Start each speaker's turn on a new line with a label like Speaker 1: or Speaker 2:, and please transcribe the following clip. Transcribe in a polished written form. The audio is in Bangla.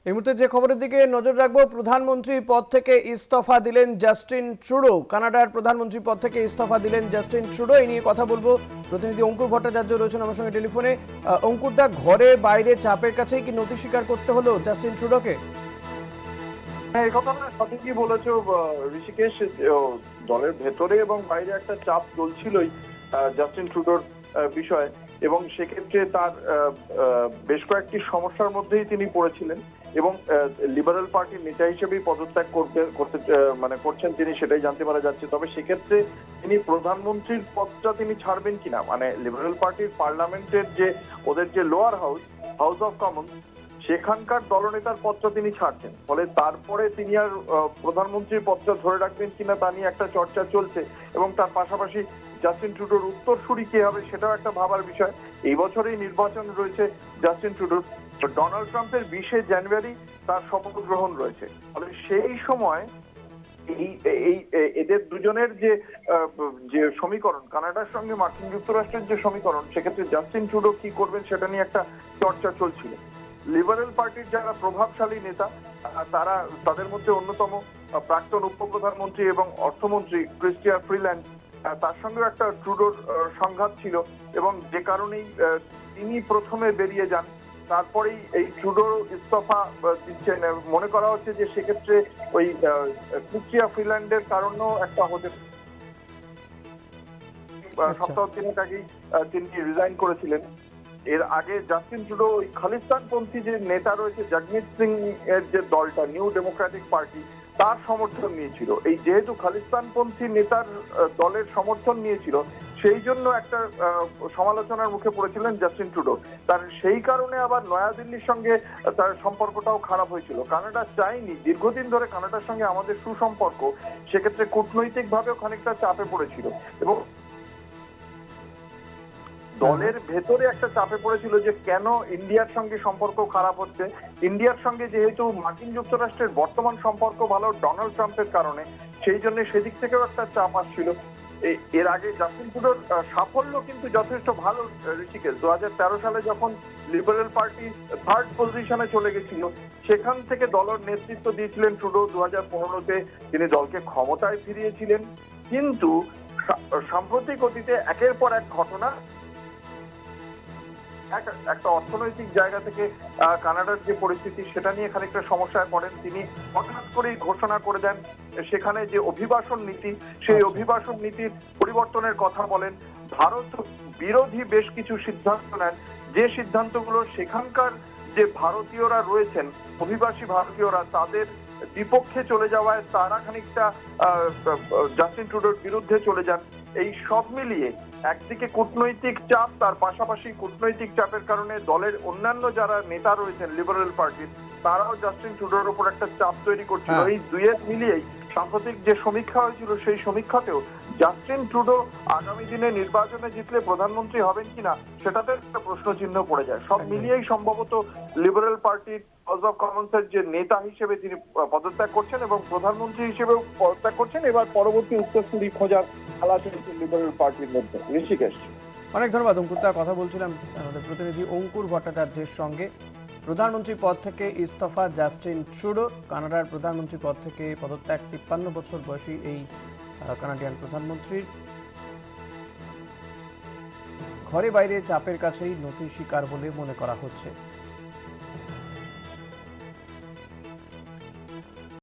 Speaker 1: এই মুহূর্তে যে খবরের দিকে নজর রাখবো, প্রধানমন্ত্রী পদ থেকে ইস্তফা দিলেন জাস্টিন ট্রুডো। কানাডার প্রধানমন্ত্রী পদ থেকে ইস্তফা দিলেন জাস্টিন ট্রুডো। এই নিয়ে কথা বলবো, প্রতিনিধি অঙ্কুর ভট্টাচার্য রয়েছেন আমার সঙ্গে টেলিফোনে। অঙ্কুর দা, ঘরে বাইরে চাপের কাছেই কি নথি স্বীকার করতে হলো জাস্টিন ট্রুডোকে?
Speaker 2: হ্যাঁ, এই কথা সঠিকই বলেছো ঋষিকেশ। দলের ভেতরে এবং বাইরে একটা চাপ চলছিলই জাস্টিন ট্রুডোর বিষয়ে, এবং সেক্ষেত্রে তার বেশ কয়েকটি সমস্যার মধ্যেই তিনি পড়েছিলেন এবং লিবারেল পার্টির নেতা হিসেবেই পদত্যাগ করছেন তিনি, সেটাই জানতে পারা যাচ্ছে। তবে সেক্ষেত্রে তিনি প্রধানমন্ত্রীর পদটা তিনি ছাড়বেন কিনা, মানে লিবারেল পার্টির পার্লামেন্টের যে ওদের যে লোয়ার হাউস অফ কমন্স, সেখানকার দলনেতার পদটা তিনি ছাড়ছেন। ফলে তারপরে তিনি আর প্রধানমন্ত্রীর পদটা ধরে রাখবেন কিনা তা নিয়ে একটা চর্চা চলছে, এবং তার পাশাপাশি জাস্টিন ট্রুডোর উত্তরসূরি কে হবে সেটাও একটা ভাবার বিষয়। এই বছরেই নির্বাচন রয়েছে জাস্টিন ট্রুডোর। ডোনাল্ড ট্রাম্পের 20শে জানুয়ারি তার শপথ গ্রহণ রয়েছে। ফলে সেই সময় এই এই এদের দুজনের যে সমীকরণ, কানাডার সঙ্গে মার্কিন যুক্তরাষ্ট্রের যে সমীকরণ, সেক্ষেত্রে জাস্টিন ট্রুডো কি করবেন সেটা নিয়ে একটা চর্চা চলছিল। লিবারেল পার্টির যারা প্রভাবশালী নেতা, তাদের মধ্যে অন্যতম প্রাক্তন উপপ্রধানমন্ত্রী এবং অর্থমন্ত্রী ক্রিস্টিয়া ফ্রিল্যান্ড, তার সঙ্গেও একটা ট্রুডোর সংঘাত ছিল, এবং যে কারণেই তিনি প্রথমে বেরিয়ে যান। তারপরেই এই ট্রুডো ইস্তফা দিচ্ছেন। মনে করা হচ্ছে যে সেক্ষেত্রে ওই ক্রিস্টিয়া ফ্রিল্যান্ডের কারণেও একটা হতে সপ্তাহ তিনেক আগেই তিনি রিজাইন করেছিলেন। এর আগে জাস্টিন ট্রুডো ওই খালিস্তানপন্থী যে নেতা রয়েছে জগমিত সিং এর যে দলটা নিউ ডেমোক্রেটিক পার্টি, তার সমর্থন নিয়েছিল। এই যেহেতু খালিস্তানপন্থী নেতার দলের সমর্থন নিয়েছিল, সেই জন্য একটা সমালোচনার মুখে পড়েছিলেন জাস্টিন ট্রুডো। তার সেই কারণে আবার নয়াদিল্লির সঙ্গে তার সম্পর্কটাও খারাপ হয়েছিল। কানাডা চাইনি, দীর্ঘদিন ধরে কানাডার সঙ্গে আমাদের সুসম্পর্ক, সেক্ষেত্রে কূটনৈতিকভাবেও খানিকটা চাপে পড়েছিল, এবং দলের ভেতরে একটা চাপে পড়েছিল যে কেন ইন্ডিয়ার সঙ্গে সম্পর্ক খারাপ হচ্ছে। ইন্ডিয়ার সঙ্গে যেহেতু মার্কিন যুক্তরাষ্ট্রের বর্তমান সম্পর্ক ভালো ডোনাল্ড ট্রাম্পের কারণে, সেই জন্য সেদিক থেকেও একটা চাপ আসছিল। এর আগে জাস্টিন ট্রুডোর সাফল্য কিন্তু যথেষ্ট ভালো ঋষিকেশ। 2013 সালে যখন লিবারেল পার্টি থার্ড পজিশনে চলে গেছিল, সেখান থেকে দলের নেতৃত্ব দিয়েছিলেন ট্রুডো। 2015-তে তিনি দলকে ক্ষমতায় ফিরিয়েছিলেন। কিন্তু সাম্প্রতিক অতীতে একের পর এক ঘটনা, একটা অর্থনৈতিক জায়গা থেকে কানাডার যে পরিস্থিতি, সেটা নিয়ে খানিকটা সমস্যায় পড়েন তিনি। হঠাৎ করেই ঘোষণা করে দেন সেখানে যে অভিবাসন নীতি, সেই অভিবাসন নীতির পরিবর্তনের কথা বলেন। ভারত বিরোধী বেশ কিছু সিদ্ধান্ত নেন, যে সিদ্ধান্তগুলো সেখানকার যে ভারতীয়রা রয়েছেন, অভিবাসী ভারতীয়রা, তাদের বিপক্ষে চলে যাওয়ায় তারা খানিকটা জাস্টিন ট্রুডোর বিরুদ্ধে চলে যান। এই সব মিলিয়ে একদিকে কূটনৈতিক চাপ, তার পাশাপাশি কূটনৈতিক চাপের কারণে দলের অন্যান্য যারা নেতা রয়েছেন লিবারেল পার্টির, তারাও জাস্টিন ট্রুডোর উপর একটা চাপ তৈরি করছিল। এই দুয়ের মিলিয়েই সাম্প্রতিক যে সমীক্ষা হয়েছিল, সেই সমীক্ষাতেও জাস্টিন ট্রুডো আগামী দিনে নির্বাচনে জিতলে প্রধানমন্ত্রী হবেন কিনা সেটাতে একটা প্রশ্নচিহ্ন পড়ে যায়। সব মিলিয়েই সম্ভবত লিবারেল পার্টির হাউস অফ কমন্সের যে নেতা হিসেবে তিনি পদত্যাগ করছেন এবং প্রধানমন্ত্রী হিসেবেও পদত্যাগ করছেন। এবার পরবর্তী উত্তরসূরি খোঁজার খেলা চলছে লিবারেল পার্টির মধ্যে। ঋষিকেশ,
Speaker 1: অনেক ধন্যবাদ অঙ্কুর দা। কথা বলছিলাম আমাদের প্রতিনিধি অঙ্কুর ভট্টাচার্যের সঙ্গে। প্রধানমন্ত্রী পদ থেকে ইস্তফা জাস্টিন ট্রুডো। কানাডার প্রধানমন্ত্রী পদ থেকে পদত্যাগ 53 বছর বয়সী এই কানাডিয়ান প্রধানমন্ত্রীর। ঘরে বাইরে চাপের কাছেই নথি স্বীকার বলে মনে করা হচ্ছে।